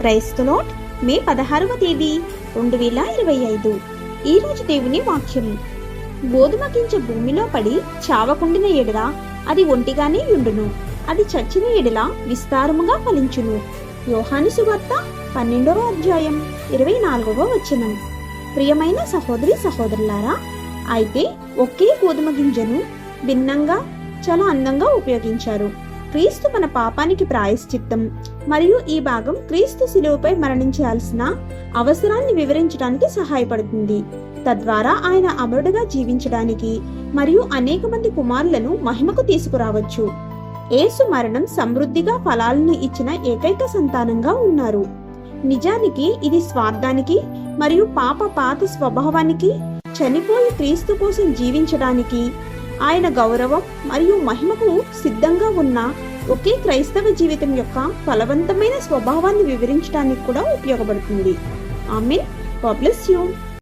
క్రైస్తలోట్ మే 16వ తేదీ 2025. ఈరోజు దేవుని వాక్యం. గోధుమ గింజ భూమిలో పడి చావకుండిన ఎడల అది ఒంటిగానే యుండును, అది చచ్చిన ఎడల విస్తారముగా ఫలించును. యోహాను సువార్త 12వ అధ్యాయం 24వ వచనం. ప్రియమైన సహోదరి సహోదరులారా, అయితే ఒకే గోధుమ గింజను భిన్నంగా చాలా అందంగా ఉపయోగించారు. క్రీస్తు మన పాపానికి ప్రాయశ్చిత్తం మరియు ఈ భాగం క్రీస్తు శిలువపై మరణించాల్సిన అవసరాన్ని వివరించడానికి సహాయపడుతుంది. తద్వారా ఆయన అమరుడుగా జీవించడానికి మరియు అనేక మంది కుమారులను మహిమకు తీసుకురావచ్చు. యేసు మరణం సమృద్ధిగా ఫలాలను ఇచ్చిన ఏకైక సంతానంగా ఉన్నారు. నిజానికి ఇది స్వార్థానికి మరియు పాత స్వభావానికి చనిపోయి క్రీస్తు కోసం జీవించడానికి, ఆయన గౌరవం మరియు మహిమకు సిద్ధంగా ఉన్న ఒకే క్రైస్తవ జీవితం యొక్క ఫలవంతమైన స్వభావాన్ని వివరించడానికి కూడా ఉపయోగపడుతుంది. ఆమేన్. God bless you.